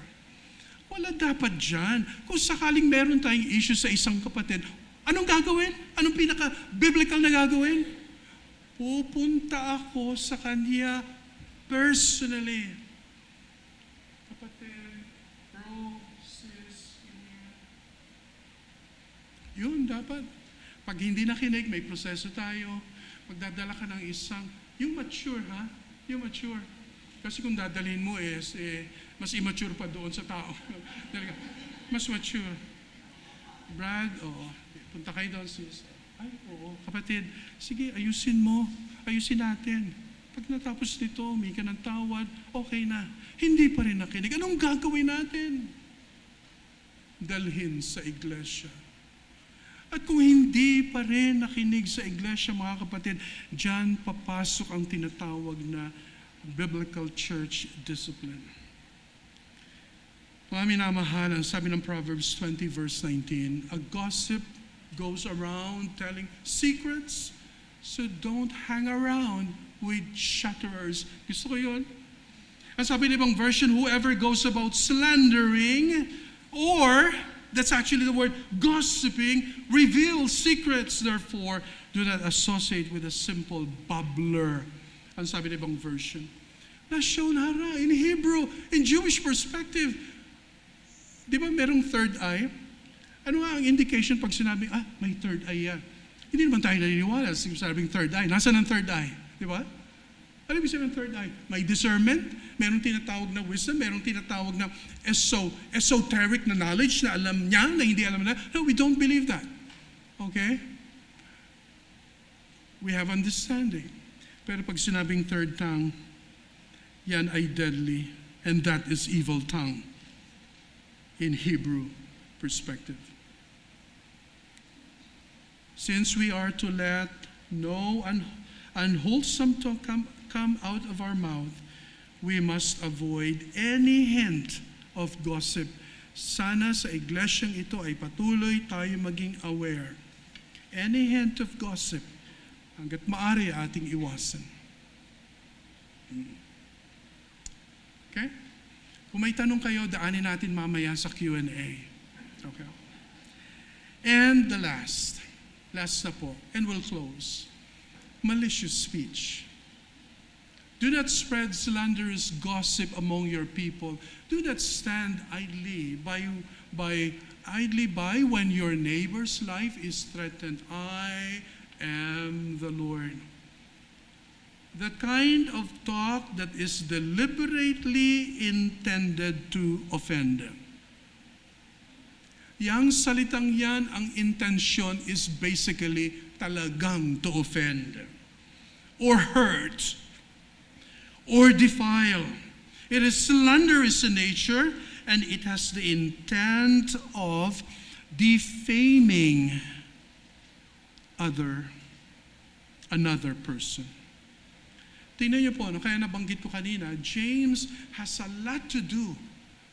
Wala dapat dyan. Kung sakaling meron tayong issue sa isang kapatid, anong gagawin? Anong pinaka-biblical na gagawin? Pupunta ako sa kanya personally. Kapatid, bro, sis, yun dapat. Pag hindi nakinig, may proseso tayo. Magdadala ka ng isang, yung mature ha? Yung mature. Kasi kung dadalhin mo mas immature pa doon sa tao. Mas mature. Brad, punta kayo doon sis. Ay, oo, kapatid, sige, ayusin mo. Ayusin natin. Pag natapos nito, may ka ng tawad, okay na. Hindi pa rin nakinig. Anong gagawin natin? Dalhin sa iglesia. At kung hindi pa rin nakinig sa iglesia, mga kapatid, dyan papasok ang tinatawag na biblical church discipline. Mga minamahal, ang sabi ng Proverbs 20 verse 19, a gossip goes around telling secrets, so don't hang around with chatterers. Gusto ko yun. Ang sabi ng ibang version, whoever goes about slandering, or, that's actually the word, gossiping, reveals secrets. Therefore, do not associate with a simple babbler. Ang sabi ng ibang version. Lashon hara, in Hebrew, in Jewish perspective, di ba merong third eye? Ano nga ang indication pag sinabi, may third eye yan? Hindi naman tayo naniniwala sa sinabing third eye. Nasaan ang third eye? Di ba? Ano ibig sabihin ng third eye? May discernment, merong tinatawag na wisdom, merong tinatawag na esoteric na knowledge na alam niya, na hindi alam na. No, we don't believe that. Okay? We have understanding. Pero pag sinabing third tongue, yan ay deadly, and that is evil tongue in Hebrew perspective. Since we are to let no unwholesome talk come out of our mouth, we must avoid any hint of gossip. Sana sa iglesyang ito ay patuloy tayo maging aware. Any hint of gossip, hanggat maaari ating iwasan. Okay? Kung may tanong kayo, daanin natin mamaya sa Q&A. Okay? And the last na po, and we'll close. Malicious speech. Do not spread slanderous gossip among your people. Do not stand idly by when your neighbor's life is threatened. I am the Lord. The kind of talk that is deliberately intended to offend them. Yang salitang yan, ang intensyon is basically talagang to offend or hurt or defile. It is slanderous in nature and it has the intent of defaming another person. Tingnan niyo po, kaya nabanggit ko kanina, James has a lot to do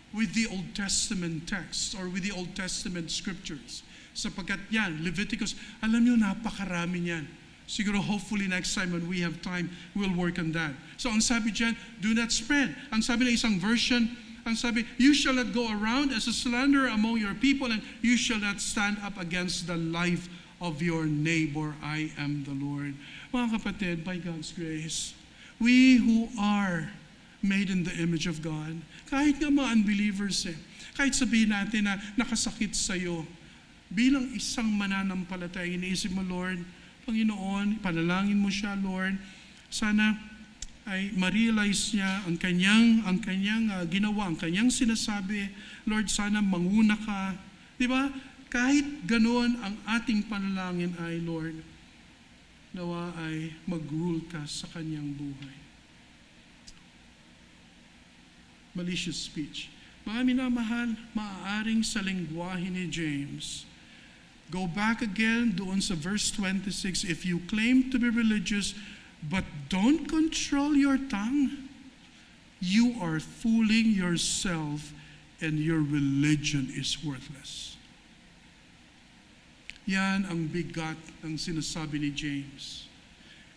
with the Old Testament text or with the Old Testament scriptures. Sapagkat yan, Leviticus, alam niyo, napakarami niyan. Siguro hopefully next time when we have time, we'll work on that. So ang sabi dyan, do not spread. Ang sabi ng isang version, ang sabi, you shall not go around as a slanderer among your people and you shall not stand up against the life of your neighbor. I am the Lord. Mga kapatid, by God's grace, We who are made in the image of God. Kahit nga mga unbelievers kahit sabihin natin na nakasakit sa'yo, bilang isang mananampalataya, iniisip mo, Lord, Panginoon, panalangin mo siya, Lord, sana ay ma-realize niya ang kanyang ginawa, ang kanyang sinasabi. Lord, sana manguna ka. Di ba? Kahit ganoon ang ating panalangin ay, Lord, nawa ay mag-rule ka sa kanyang buhay. Malicious speech. Mga minamahal, maaaring sa lengguwahe ni James. Go back again doon sa verse 26. If you claim to be religious but don't control your tongue, you are fooling yourself and your religion is worthless. Yan ang bigat ng sinasabi ni James.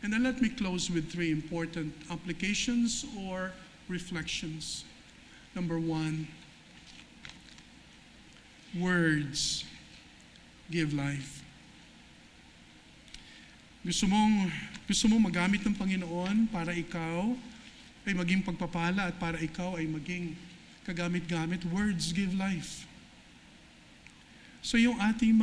And then let me close with 3 important applications or reflections. Number 1, words give life. Gusto mong magamit ng Panginoon para ikaw ay maging pagpapala at para ikaw ay maging kagamit-gamit. Words give life. So yung ating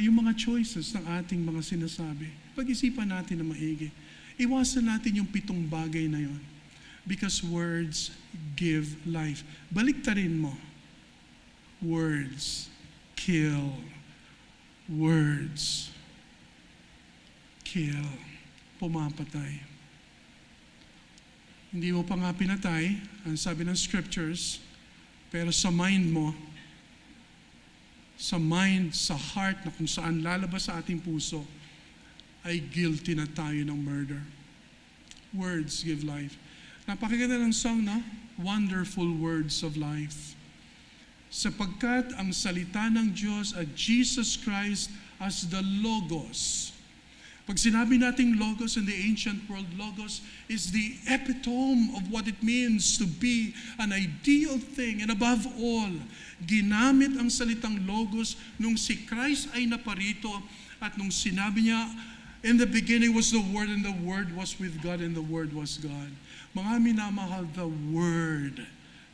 yung mga choices ng ating mga sinasabi, pag-isipan natin na maigi. Iwasan natin yung 7 bagay na yon. Because words give life. Baliktarin mo. Words kill. Words kill. Pumapatay. Hindi mo pa nga pinatay, ang sabi ng scriptures, pero sa mind mo, sa heart na kung saan lalabas sa ating puso, ay guilty na tayo ng murder. Words give life. Napakaganda ng song, no? Wonderful words of life. Sapagkat ang salita ng Diyos at Jesus Christ as the Logos. Pag sinabi nating Logos in the ancient world, Logos is the epitome of what it means to be an ideal thing. And above all, ginamit ang salitang Logos nung si Christ ay naparito at nung sinabi niya, in the beginning was the Word and the Word was with God and the Word was God. Mga minamahal, the Word,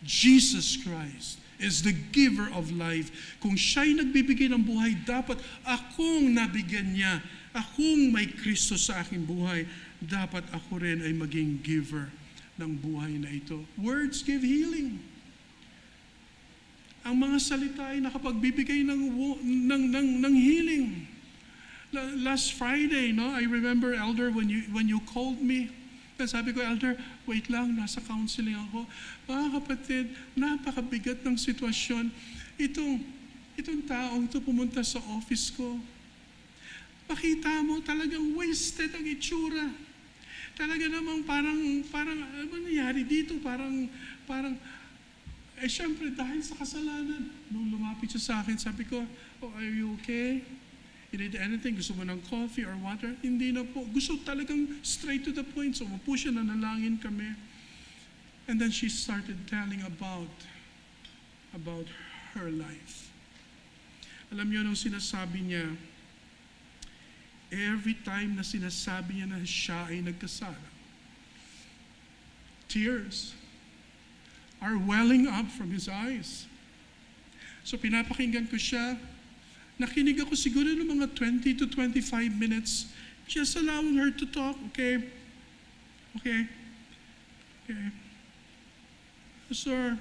Jesus Christ, is the giver of life. Kung siya'y nagbibigay ng buhay, dapat akong nabigyan niya. Akong may Kristo sa aking buhay, dapat ako rin ay maging giver ng buhay na ito. Words give healing. Ang mga salita ay nakapagbibigay ng healing. Last Friday, no, I remember, Elder, when you called me, sabi ko, Elder, wait lang, nasa counseling ako. Mga kapatid, napakabigat ng sitwasyon. Itong taong ito pumunta sa office ko. Makita mo, talagang wasted ang itsura. Talaga namang parang ano nangyari dito? Parang, syempre dahil sa kasalanan. Nung lumapit siya sa akin, sabi ko, oh, are you okay? You need anything? Gusto mo ng coffee or water? Hindi na po. Gusto talagang straight to the point. So, upo siya, nanalangin kami. And then she started telling about her life. Alam niyo, nung sinasabi niya, every time na sinasabi niya na siya ay nagkasala, tears are welling up from his eyes. So, pinapakinggan ko siya. Nakinig ako siguro ng mga 20 to 25 minutes, just allowing her to talk. Okay. Pastor,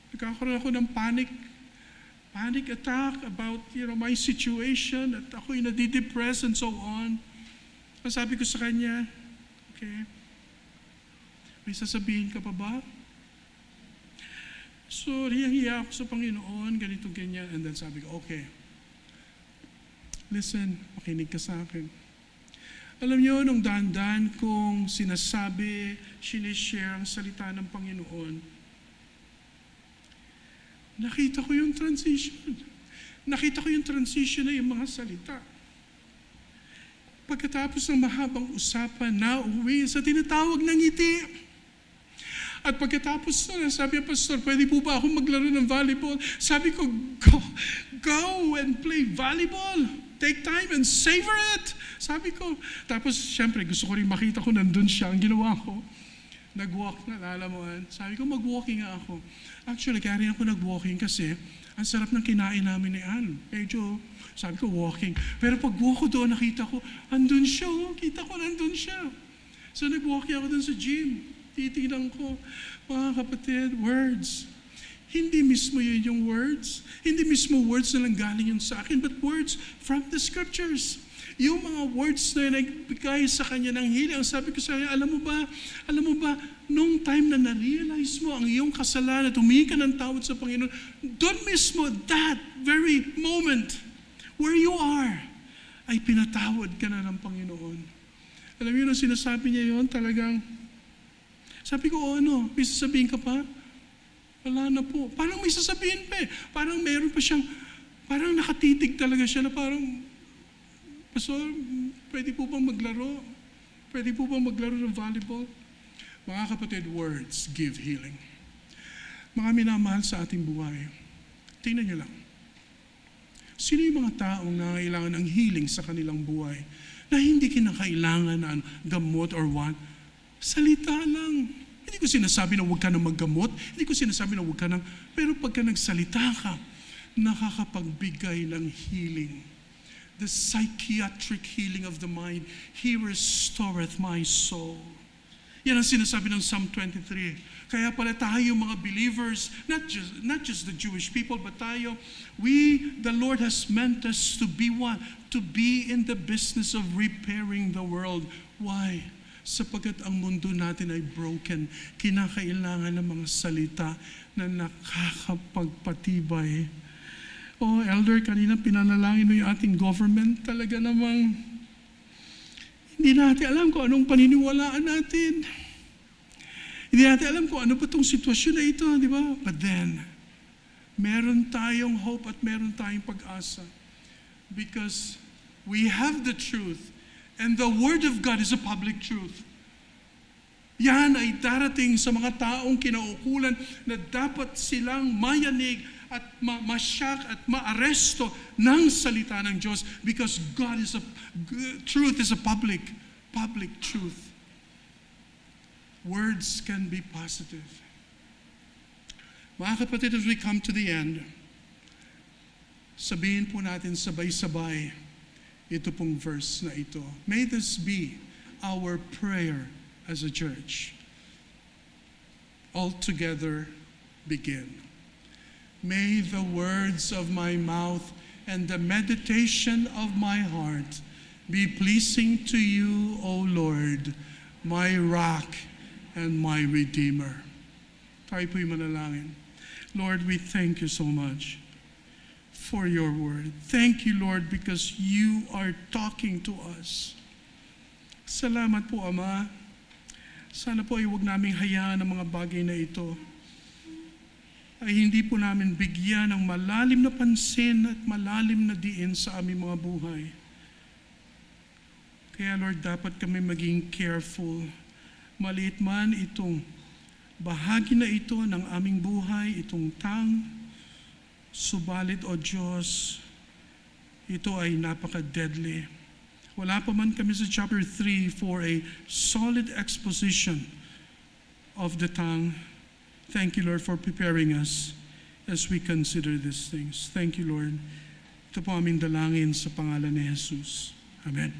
nagkakaroon ako ng panic attack about, my situation, at ako'y nadidepress and so on. Sabi ko sa kanya, okay, may sasabihin ka pa ba? So, hiyang-hiya ako sa Panginoon, ganito, ganyan. And then sabi ko, okay, listen, makinig ka sa akin. Alam niyo, nung dahan-dahan kong sinasabi, sinishare ang salita ng Panginoon, nakita ko yung transition. Nakita ko yung transition na yung mga salita. Pagkatapos ng mahabang usapan, nauwi sa tinatawag ng ngiti. At pagkatapos na, sabi ng pastor, pwede po ba ako maglaro ng volleyball? Sabi ko, go and play volleyball. Take time and savor it. Sabi ko. Tapos, syempre, gusto ko rin makita ko nandun siya. Ang ginawa ko, nag-walk na, lalamuan. Sabi ko, mag-walking nga ako. Actually, kaya rin ako nag-walking kasi ang sarap ng kinain namin ni Ann. Medyo, sabi ko, walking. Pero pag walk ko doon, nakita ko, andun siya. Kita ko, nandun siya. So, nag-walking ako doon sa gym. Titignan ko, mga kapatid, words. Hindi mismo yun yung words. Hindi mismo words na lang galing yun sa akin, but words from the scriptures. Yung mga words na nagbigay sa kanya ng healing, ang sabi ko sa kanya, alam mo ba, nung time na na-realize mo ang iyong kasalanan, humingi ka ng tawad sa Panginoon, doon mismo, that very moment, where you are, ay pinatawad ka na ng Panginoon. Alam mo yun, ang sinasabi niya yun, talagang, sabi ko, may sasabihin ka pa? Wala na po. Parang may sasabihin pa eh. Parang meron pa siyang, parang nakatitig talaga siya na parang, Pastor, pwede po bang maglaro? Pwede po bang maglaro ng volleyball? Mga kapatid, words give healing. Mga minamahal sa ating buhay, tingnan niyo lang. Sino yung mga taong nangailangan ng healing sa kanilang buhay na hindi kinakailangan ng gamot or what? Salita lang. Hindi ko sinasabi na huwag ka nang maggamot. Hindi ko sinasabi na huwag ka nang... Pero pagka nagsalita ka, nakakapagbigay ng healing. The psychiatric healing of the mind. He restoreth my soul. Yan ang sinasabi ng Psalm 23. Kaya pala tayo mga believers, not just the Jewish people, but tayo, the Lord has meant us to be what? To be in the business of repairing the world. Why? Sapagkat ang mundo natin ay broken, kinakailangan ng mga salita na nakakapagpatibay. Elder, kanina pinanalangin mo yung ating government. Talaga namang hindi natin alam kung anong paniniwalaan natin. Hindi natin alam kung ano pa itong sitwasyon na ito, di ba? But then, meron tayong hope at meron tayong pag-asa. Because we have the truth. And the Word of God is a public truth. Yan ay darating sa mga taong kinaukulan na dapat silang mayanig at masyak at maaresto ng salita ng Diyos because truth is a public truth. Words can be positive. Mga kapatid, as we come to the end, sabihin po natin sabay-sabay ito pong verse na ito. May this be our prayer as a church. All together begin. May the words of my mouth and the meditation of my heart be pleasing to you, O Lord, my rock and my redeemer. Tayo po'y manalangin. Lord, we thank you so much for your word. Thank you, Lord, because you are talking to us. Salamat po, Ama. Sana po ay huwag naming hayaan ang mga bagay na ito ay hindi po namin bigyan ng malalim na pansin at malalim na diin sa aming mga buhay. Kaya, Lord, dapat kami maging careful. Maliit man itong bahagi na ito ng aming buhay, itong subalit, O Diyos, ito ay napaka-deadly. Wala pa man kami sa chapter 3 for a solid exposition of the tongue. Thank you, Lord, for preparing us as we consider these things. Thank you, Lord. Ito po aming dalangin sa pangalan ni Jesus. Amen.